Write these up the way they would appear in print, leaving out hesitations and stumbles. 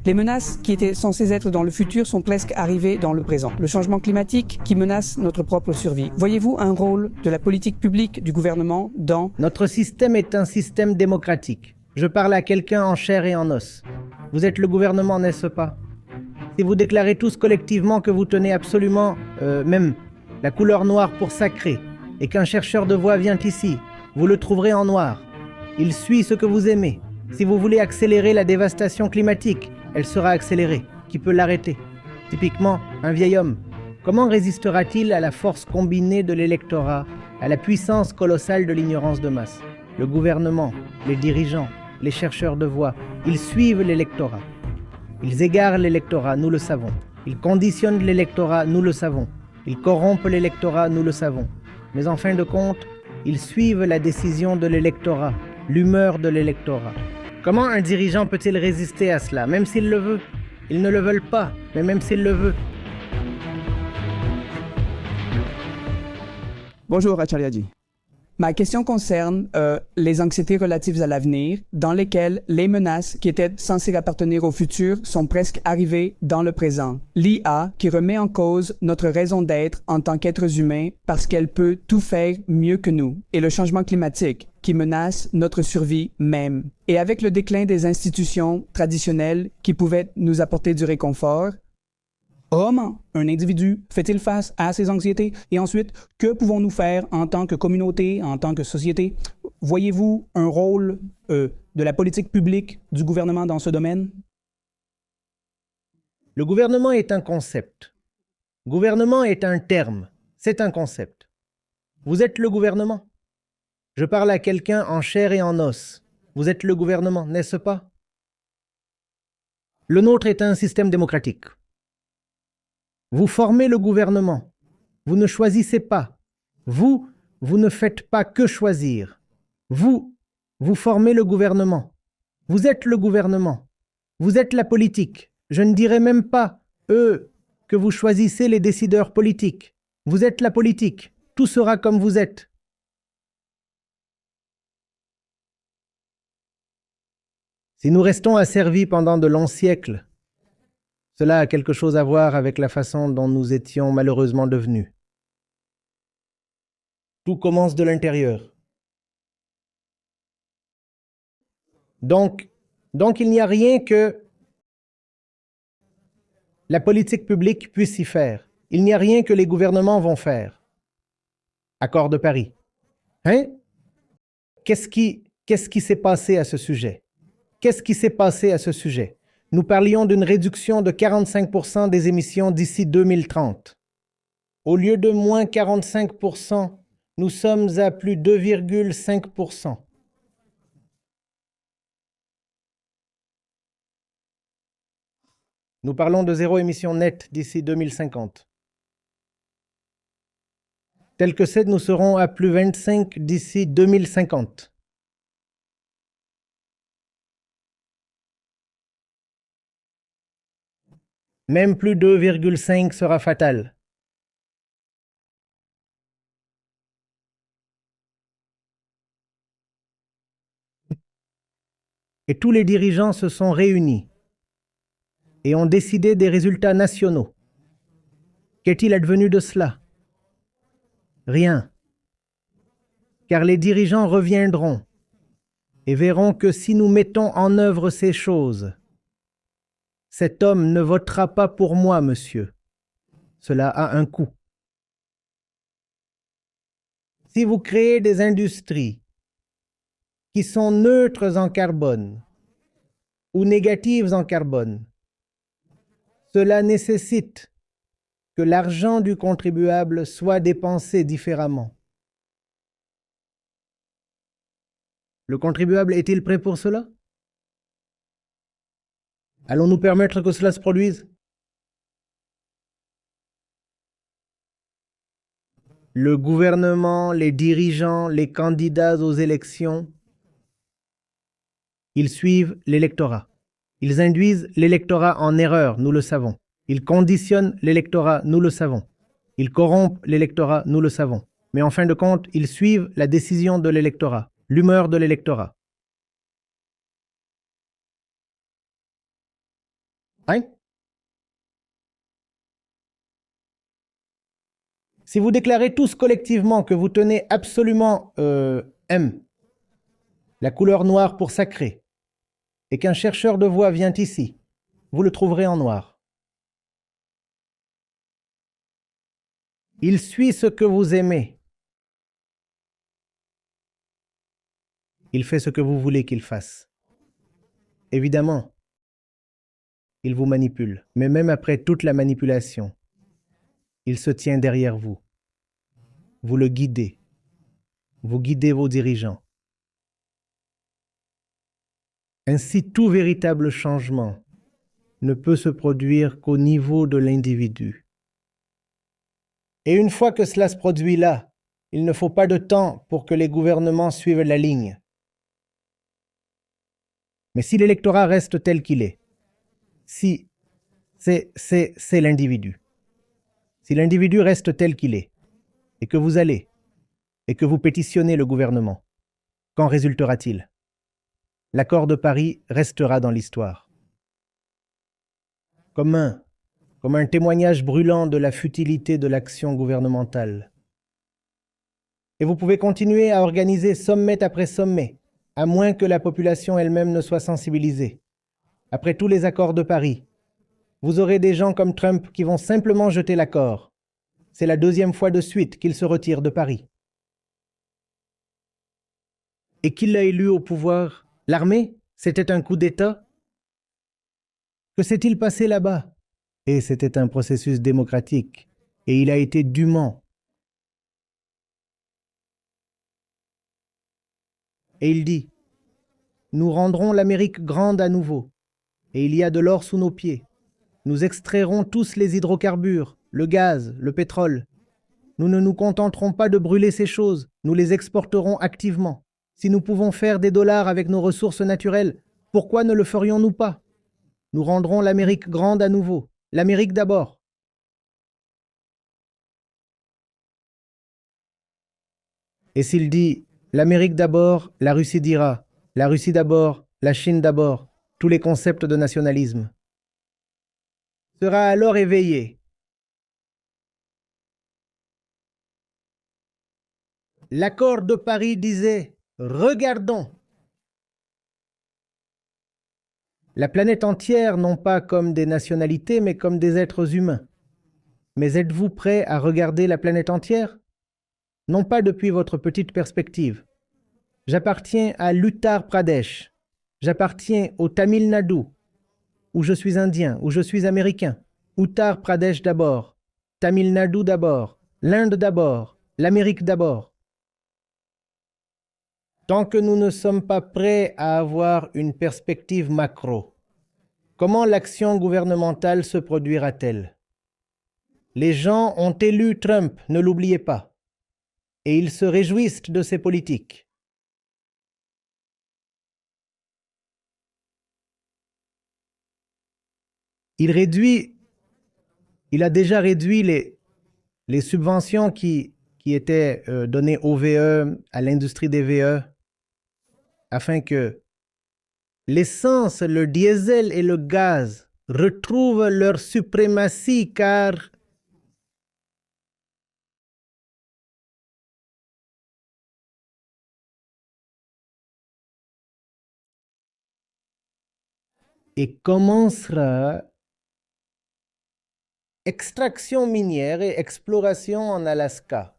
Les menaces qui étaient censées être dans le futur sont presque arrivées dans le présent. Le changement climatique qui menace notre propre survie. Voyez-vous un rôle de la politique publique du gouvernement dans... Notre système est un système démocratique. Je parle à quelqu'un en chair et en os. Vous êtes le gouvernement, n'est-ce pas? Si vous déclarez tous collectivement que vous tenez absolument, même la couleur noire pour sacré, et qu'un chercheur de voix vient ici, vous le trouverez en noir. Il suit ce que vous aimez. Si vous voulez accélérer la dévastation climatique, elle sera accélérée. Qui peut l'arrêter? Typiquement, un vieil homme. Comment résistera-t-il à la force combinée de l'électorat, à la puissance colossale de l'ignorance de masse? Le gouvernement, les dirigeants, les chercheurs de voix, ils suivent l'électorat. Ils égarent l'électorat, nous le savons. Ils conditionnent l'électorat, nous le savons. Ils corrompent l'électorat, nous le savons. Mais en fin de compte, ils suivent la décision de l'électorat, l'humeur de l'électorat. Comment un dirigeant peut-il résister à cela, même s'il le veut? Ils ne le veulent pas, mais même s'il le veut. Bonjour Acharyaji. Ma question concerne les anxiétés relatives à l'avenir, dans lesquelles les menaces qui étaient censées appartenir au futur sont presque arrivées dans le présent. L'IA qui remet en cause notre raison d'être en tant qu'êtres humains parce qu'elle peut tout faire mieux que nous. Et le changement climatique qui menace notre survie même. Et avec le déclin des institutions traditionnelles qui pouvaient nous apporter du réconfort, comment un individu fait-il face à ces anxiétés? Et ensuite, que pouvons-nous faire en tant que communauté, en tant que société? Voyez-vous un rôle de la politique publique du gouvernement dans ce domaine? Le gouvernement est un concept. Gouvernement est un terme. C'est un concept. Vous êtes le gouvernement. Je parle à quelqu'un en chair et en os. Vous êtes le gouvernement, n'est-ce pas? Le nôtre est un système démocratique. Vous formez le gouvernement. Vous ne choisissez pas. Vous ne faites pas que choisir. Vous formez le gouvernement. Vous êtes le gouvernement. Vous êtes la politique. Je ne dirais même pas, que vous choisissez les décideurs politiques. Vous êtes la politique. Tout sera comme vous êtes. Si nous restons asservis pendant de longs siècles, cela a quelque chose à voir avec la façon dont nous étions malheureusement devenus. Tout commence de l'intérieur. Donc, il n'y a rien que la politique publique puisse y faire. Il n'y a rien que les gouvernements vont faire. Accord de Paris. Hein? Qu'est-ce qui s'est passé à ce sujet? Qu'est-ce qui s'est passé à ce sujet? Nous parlions d'une réduction de 45% des émissions d'ici 2030. Au lieu de moins 45%, nous sommes à plus 2,5%. Nous parlons de zéro émission nette d'ici 2050. Tel que c'est, nous serons à plus 25 d'ici 2050. Même plus 2,5 sera fatal. Et tous les dirigeants se sont réunis et ont décidé des résultats nationaux. Qu'est-il advenu de cela? Rien. Car les dirigeants reviendront et verront que si nous mettons en œuvre ces choses, cet homme ne votera pas pour moi, monsieur. Cela a un coût. Si vous créez des industries qui sont neutres en carbone ou négatives en carbone, cela nécessite que l'argent du contribuable soit dépensé différemment. Le contribuable est-il prêt pour cela? Allons-nous permettre que cela se produise? Le gouvernement, les dirigeants, les candidats aux élections, ils suivent l'électorat. Ils induisent l'électorat en erreur, nous le savons. Ils conditionnent l'électorat, nous le savons. Ils corrompent l'électorat, nous le savons. Mais en fin de compte, ils suivent la décision de l'électorat, l'humeur de l'électorat. Hein? Si vous déclarez tous collectivement que vous tenez absolument M, la couleur noire pour sacré, et qu'un chercheur de voix vient ici, vous le trouverez en noir. Il suit ce que vous aimez. Il fait ce que vous voulez qu'il fasse. Évidemment, il vous manipule, mais même après toute la manipulation, il se tient derrière vous. Vous le guidez. Vous guidez vos dirigeants. Ainsi, tout véritable changement ne peut se produire qu'au niveau de l'individu. Et une fois que cela se produit là, il ne faut pas de temps pour que les gouvernements suivent la ligne. Mais si l'électorat reste tel qu'il est, si c'est l'individu, si l'individu reste tel qu'il est, et que vous allez, et que vous pétitionnez le gouvernement, qu'en résultera-t-il? L'accord de Paris restera dans l'histoire. Comme un témoignage brûlant de la futilité de l'action gouvernementale. Et vous pouvez continuer à organiser sommet après sommet, à moins que la population elle-même ne soit sensibilisée. Après tous les accords de Paris, vous aurez des gens comme Trump qui vont simplement jeter l'accord. C'est la 2e fois de suite qu'il se retire de Paris. Et qui l'a élu au pouvoir? L'armée? C'était un coup d'État? Que s'est-il passé là-bas? Et c'était un processus démocratique. Et il a été dûment. Et il dit, nous rendrons l'Amérique grande à nouveau. Et il y a de l'or sous nos pieds. Nous extrairons tous les hydrocarbures, le gaz, le pétrole. Nous ne nous contenterons pas de brûler ces choses, nous les exporterons activement. Si nous pouvons faire des dollars avec nos ressources naturelles, pourquoi ne le ferions-nous pas? Nous rendrons l'Amérique grande à nouveau. L'Amérique d'abord. Et s'il dit l'Amérique d'abord, la Russie dira la Russie d'abord, la Chine d'abord, tous les concepts de nationalisme. Sera alors éveillé. L'accord de Paris disait regardons. La planète entière, non pas comme des nationalités, mais comme des êtres humains. Mais êtes-vous prêts à regarder la planète entière? Non pas depuis votre petite perspective. J'appartiens à l'Uttar Pradesh. J'appartiens au Tamil Nadu, où je suis indien, où je suis américain. Uttar Pradesh d'abord, Tamil Nadu d'abord, l'Inde d'abord, l'Amérique d'abord. Tant que nous ne sommes pas prêts à avoir une perspective macro, comment l'action gouvernementale se produira-t-elle? Les gens ont élu Trump, ne l'oubliez pas, et ils se réjouissent de ses politiques. Il a déjà réduit les subventions qui étaient données au VE, à l'industrie des VE, afin que l'essence, le diesel et le gaz retrouvent leur suprématie, car et commencera extraction minière et exploration en Alaska.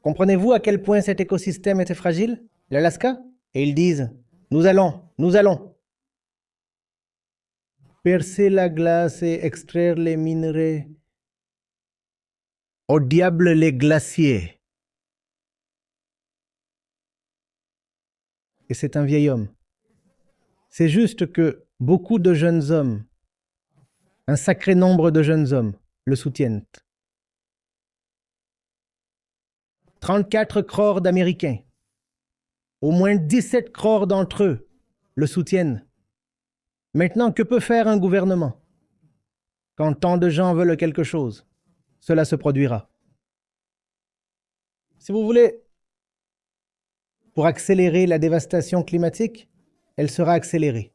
Comprenez-vous à quel point cet écosystème était fragile, l'Alaska? Et ils disent, nous allons percer la glace et extraire les minerais. Au diable les glaciers. Et c'est un vieil homme. C'est juste que beaucoup de jeunes hommes, un sacré nombre de jeunes hommes, le soutiennent. 34 crores d'Américains, au moins 17 crores d'entre eux le soutiennent. Maintenant, que peut faire un gouvernement? Quand tant de gens veulent quelque chose, cela se produira. Si vous voulez, pour accélérer la dévastation climatique, elle sera accélérée.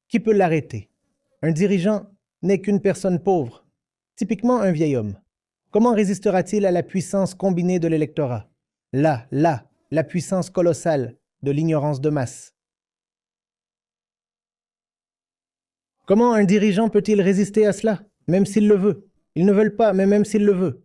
Qui peut l'arrêter? Un dirigeant n'est qu'une personne pauvre, typiquement un vieil homme. Comment résistera-t-il à la puissance combinée de l'électorat? Là, la puissance colossale de l'ignorance de masse. Comment un dirigeant peut-il résister à cela, même s'il le veut? Ils ne veulent pas, mais même s'il le veut.